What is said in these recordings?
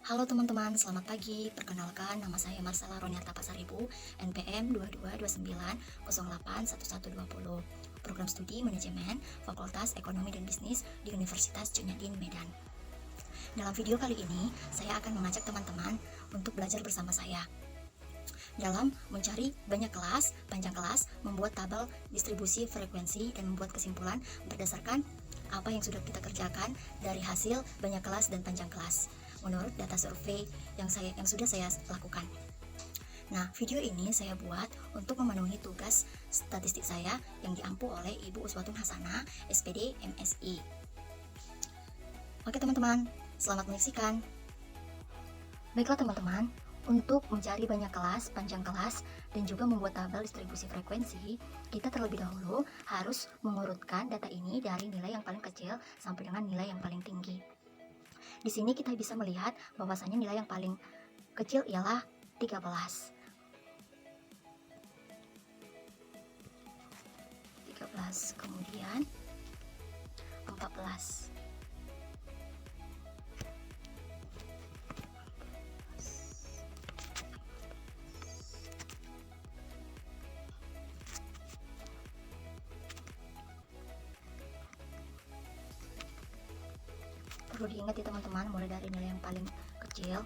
Halo teman-teman, selamat pagi. Perkenalkan, nama saya Marcella Roniarta Pasaribu, NPM 2229081120. Program Studi Manajemen, Fakultas Ekonomi dan Bisnis di Universitas Cunyadin, Medan. Dalam video kali ini, saya akan mengajak teman-teman untuk belajar bersama saya dalam mencari banyak kelas, panjang kelas, membuat tabel distribusi frekuensi, dan membuat kesimpulan berdasarkan apa yang sudah kita kerjakan dari hasil banyak kelas dan panjang kelas menurut data survei yang sudah saya lakukan. Nah, video ini saya buat untuk memenuhi tugas statistik saya yang diampu oleh Ibu Uswatun Hasanah, SPD MSI. Oke teman-teman, selamat menyaksikan. Baiklah teman-teman, untuk mencari banyak kelas, panjang kelas, dan juga membuat tabel distribusi frekuensi, kita terlebih dahulu harus mengurutkan data ini dari nilai yang paling kecil sampai dengan nilai yang paling tinggi. Di sini kita bisa melihat bahwasanya nilai yang paling kecil ialah 13. Kemudian 14. Perlu diingat ya teman-teman, mulai dari nilai yang paling kecil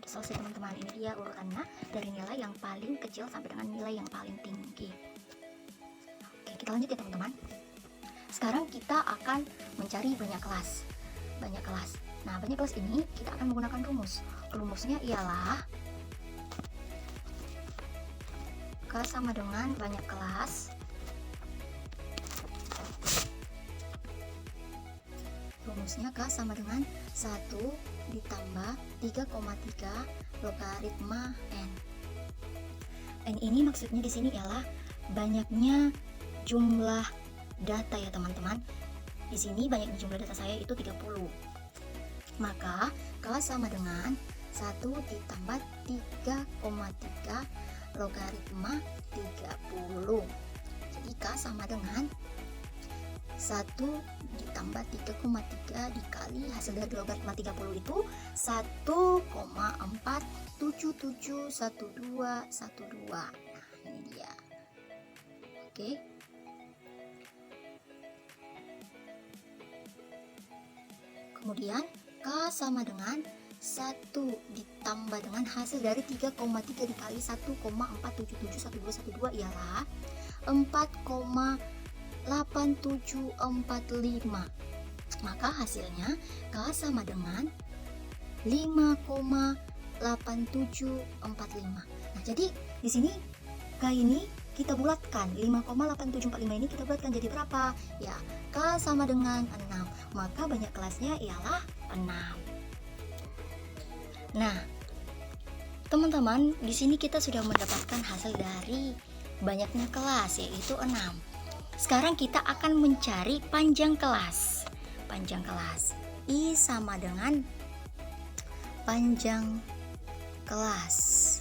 selesai teman-teman. Ini dia urutannya dari nilai yang paling kecil sampai dengan nilai yang paling tinggi. Oke, kita lanjut ya teman-teman. Sekarang kita akan mencari banyak kelas. Nah, banyak kelas ini kita akan menggunakan rumus. Rumusnya ialah K sama dengan banyak kelas rumusnya K sama dengan 1 ditambah 3,3 logaritma N. N ini maksudnya di sini ialah banyaknya jumlah data ya teman-teman. Di sini banyaknya jumlah data saya itu 30. Maka K sama dengan 1 ditambah 3,3 logaritma 30. Jadi K sama dengan 1 ditambah 3,3 dikali hasil dari logaritma 30 itu 1,4771212. Nah, ini dia. Oke. Kemudian K sama dengan 1 ditambah dengan hasil dari 3,3 dikali 1,4771212 ialah 4,8745. Maka hasilnya K sama dengan 5,8745. Nah, jadi di sini K ini kita bulatkan, 5,8745 ini kita bulatkan jadi berapa? Ya, K sama dengan 6. Maka banyak kelasnya ialah 6. Nah, teman-teman, di sini kita sudah mendapatkan hasil dari banyaknya kelas, yaitu 6. Sekarang kita akan mencari panjang kelas. Panjang kelas I sama dengan panjang kelas.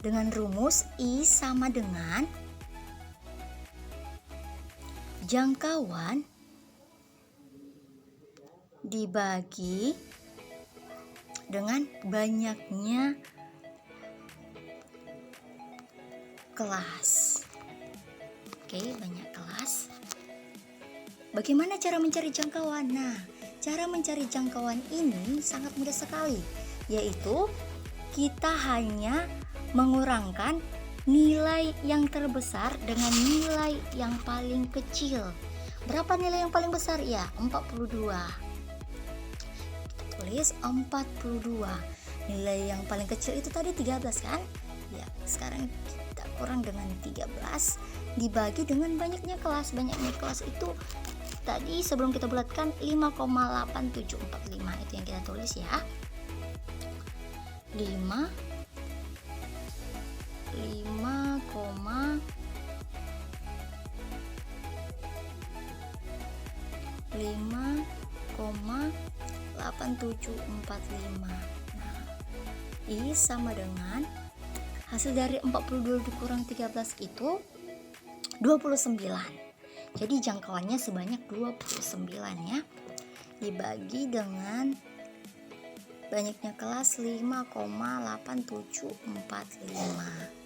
Dengan rumus I sama dengan jangkauan dibagi dengan banyaknya kelas. Oke, banyak kelas. Bagaimana cara mencari jangkauan? Nah, cara mencari jangkauan ini sangat mudah sekali, yaitu kita hanya mengurangkan nilai yang terbesar dengan nilai yang paling kecil. Berapa nilai yang paling besar? Ya, 42. Tulis 42. Nilai yang paling kecil itu tadi 13 kan? Ya, sekarang kita kurang dengan 13 dibagi dengan banyaknya kelas. Banyaknya kelas itu tadi sebelum kita bulatkan 5,8745, itu yang kita tulis ya. 5 5,8745. Nah, I sama dengan hasil dari 42 dikurang 13 itu 29. Jadi jangkauannya sebanyak 29 ya. Dibagi dengan banyaknya kelas 5,8745.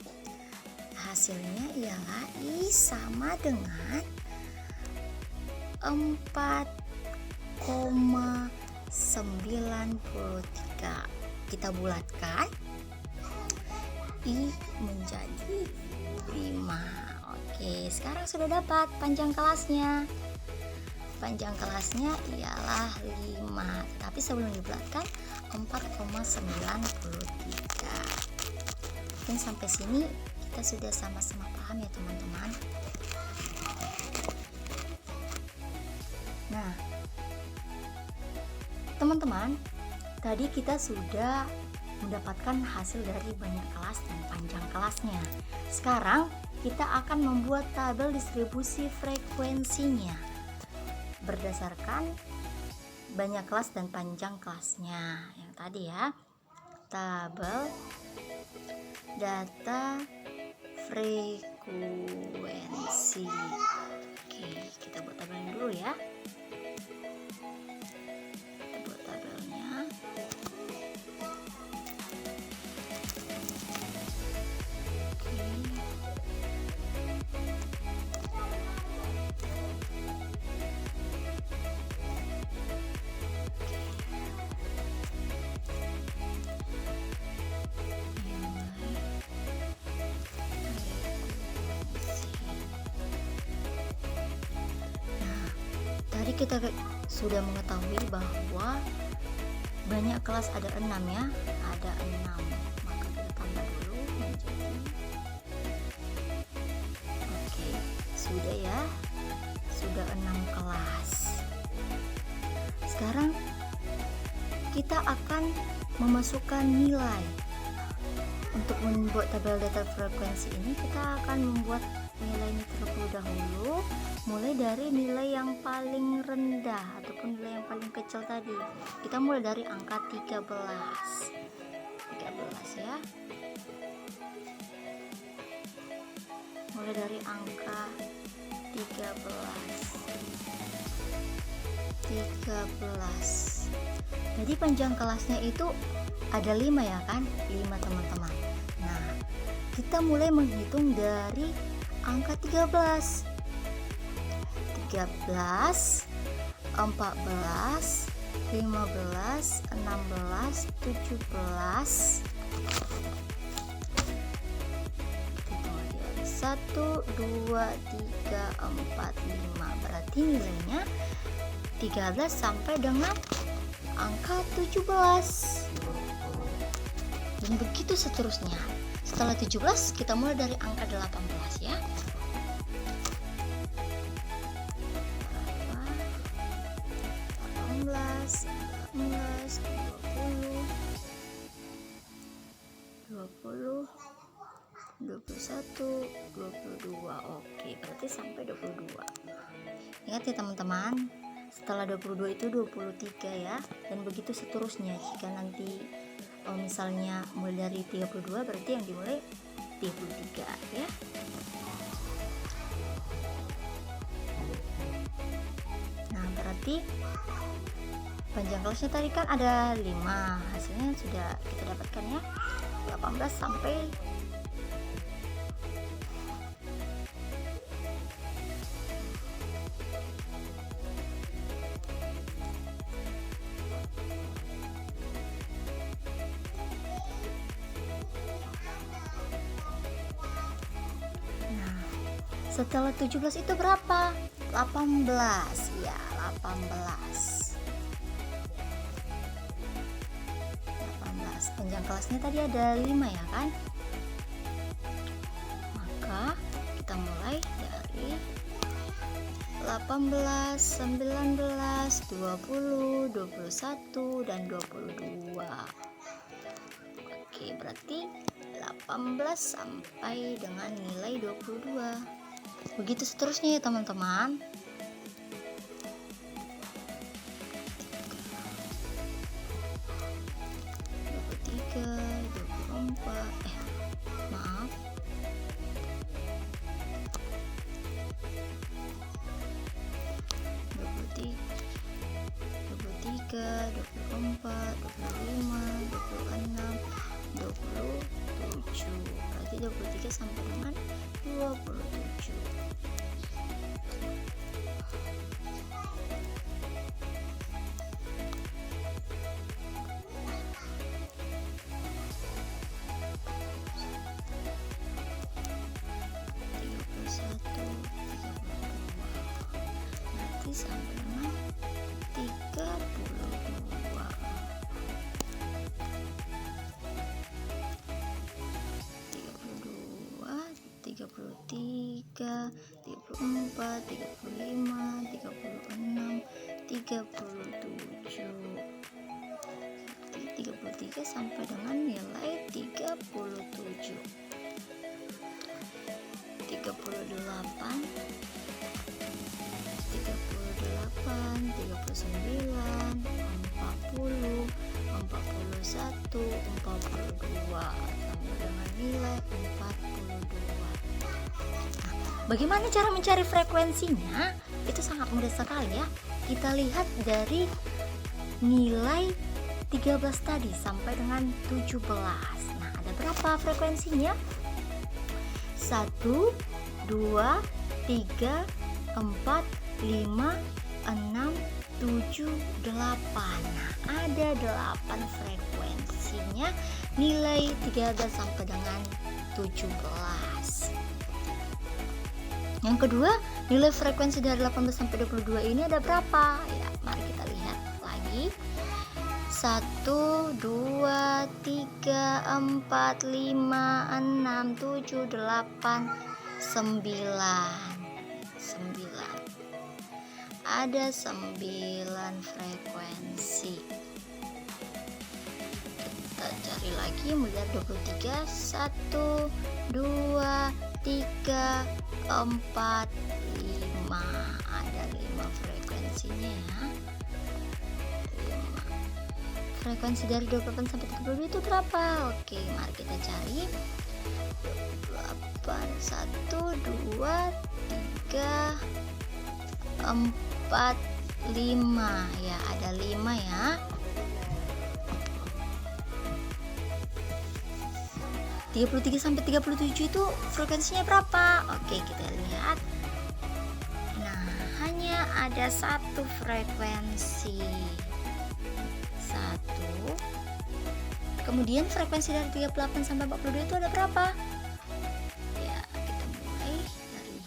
Hasilnya ialah I sama dengan 4,93. Kita bulatkan, I menjadi 5. Oke, sekarang sudah dapat panjang kelasnya. Panjang kelasnya ialah 5, tapi sebelum dibulatkan 4,93. Mungkin sampai sini kita sudah sama-sama paham ya teman-teman. Nah, teman-teman, tadi kita sudah mendapatkan hasil dari banyak kelas dan panjang kelasnya. Sekarang kita akan membuat tabel distribusi frekuensinya berdasarkan banyak kelas dan panjang kelasnya. Yang tadi ya, tabel data frekuensi. Oke, kita buat tabelnya dulu ya. Kita buat tabelnya. Tadi kita sudah mengetahui bahwa banyak kelas ada 6 ya, ada 6. Maka kita tambah dulu menjadi, oke, sudah ya, sudah 6 kelas. Sekarang kita akan memasukkan nilai. Untuk membuat tabel data frekuensi ini kita akan membuat nilainya terlebih dahulu, mulai dari nilai yang paling rendah ataupun nilai yang paling kecil tadi. Kita mulai dari angka 13 ya. Mulai dari angka 13. Jadi panjang kelasnya itu ada 5 ya kan? 5 teman-teman. Nah, kita mulai menghitung dari angka 13, 14, 15, 16, 17. 1, 2, 3, 4, 5. Berarti nilainya 13 sampai dengan angka 17. Dan begitu seterusnya. Setelah 17 kita mulai dari angka 18 ya. 18, 19, 20, 21, 22. Oke, berarti sampai 22. Ingat ya teman-teman, setelah 22 itu 23 ya. Dan begitu seterusnya. Jika nanti misalnya mulai dari 32, berarti yang dimulai 33 ya. Nah, berarti panjang kelasnya tadi kan ada 5. Hasilnya sudah kita dapatkan ya. 18 sampai setelah 17 itu berapa? 18 ya, 18. Panjang kelasnya tadi ada 5 ya kan? Maka kita mulai mulai dari 18, 19, 20, 21, dan 22. Oke, berarti 18 sampai dengan nilai 22. Begitu seterusnya ya teman-teman. Dua 24, 25, 26, 27. Berarti 23 sampai dengan 27. Sampai dengan 32. 33, 34, 35, 36, 37. 33 sampai dengan nilai 37. 38, 39, 40, 41, 42 sampai dengan nilai 42. Nah, bagaimana cara mencari frekuensinya? Itu sangat mudah sekali ya. Kita lihat dari nilai 13 tadi sampai dengan 17. Nah, ada berapa frekuensinya? 1, 2, 3, 4, 5, 6, 7, 8. Nah, ada 8 frekuensinya nilai 13 sampai dengan 17. Yang kedua, nilai frekuensi dari 18 sampai 22 ini ada berapa? Ya, mari kita lihat lagi. 1, 2, 3, 4, 5, 6, 7, 8, 9. Ada 9 frekuensi. Kita cari lagi melihat 23. 1, 2, 3, 4, 5. Ada 5 frekuensinya ya. 5. Frekuensi dari 28 sampai 32 itu berapa? Oke, mari kita cari. 28, 1, 2, 3, 4, 5. Ya, ada 5 ya. 33 sampai 37 itu frekuensinya berapa? Oke, kita lihat. Nah, hanya ada 1 frekuensi. 1. Kemudian frekuensi dari 38 sampai 42 itu ada berapa? Ya, kita mulai dari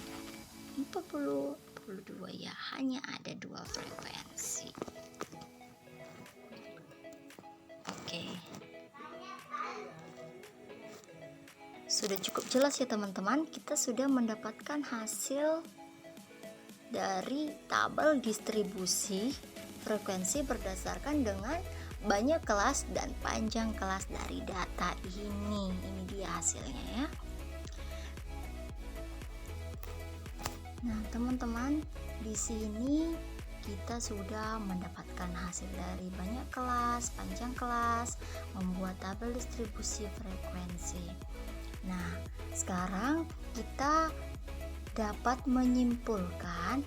42 ya, hanya ada 2 frekuensi. Oke. Sudah cukup jelas ya teman-teman, kita sudah mendapatkan hasil dari tabel distribusi frekuensi berdasarkan dengan banyak kelas dan panjang kelas dari data ini. Ini dia hasilnya ya. Nah, teman-teman, di sini kita sudah mendapatkan hasil dari banyak kelas, panjang kelas, membuat tabel distribusi frekuensi. Nah, sekarang kita dapat menyimpulkan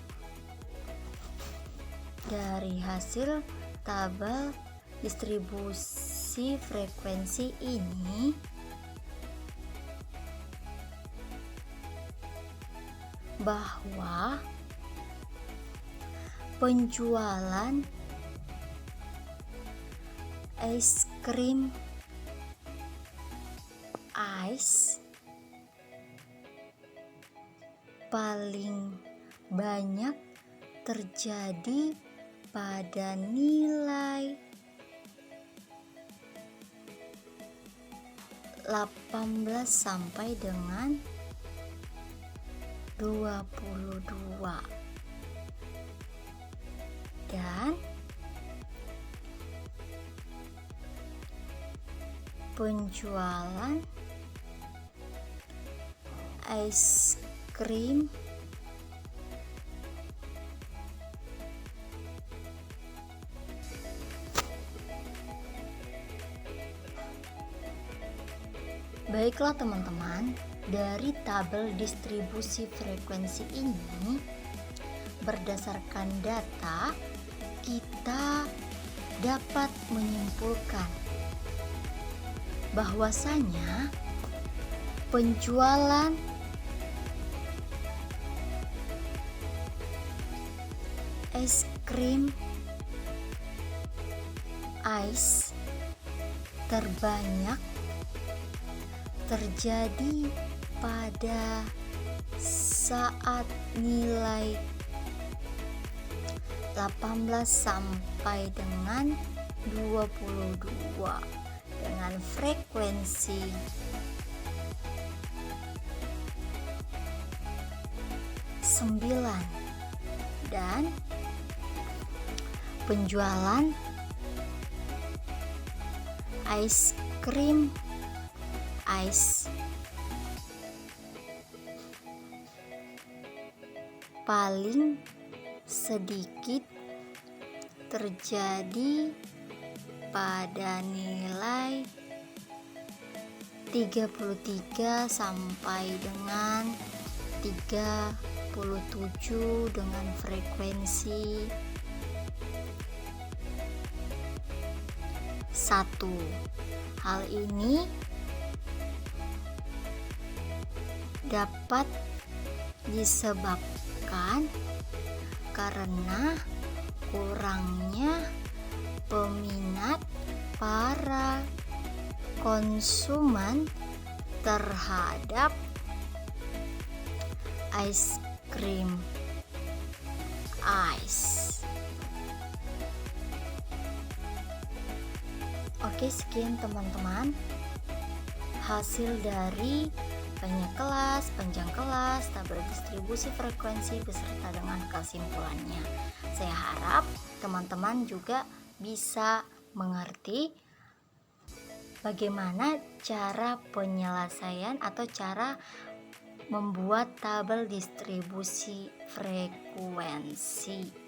dari hasil tabel distribusi frekuensi ini bahwa penjualan es krim ice paling banyak terjadi pada nilai 18 sampai dengan 22. Dan penjualan es krim Baiklah teman-teman, dari tabel distribusi frekuensi ini, berdasarkan data, kita dapat menyimpulkan bahwasanya penjualan es krim ice terbanyak terjadi pada saat nilai 18 sampai dengan 22 dengan frekuensi 9, dan penjualan es krim ice paling sedikit terjadi pada nilai 33 sampai dengan 37 dengan frekuensi 1. Hal ini dapat disebabkan karena kurangnya peminat para konsumen terhadap es krim ice. Oke, sekian teman-teman hasil dari banyak kelas, panjang kelas, tabel distribusi frekuensi beserta dengan kesimpulannya. Saya harap teman-teman juga bisa mengerti bagaimana cara penyelesaian atau cara membuat tabel distribusi frekuensi.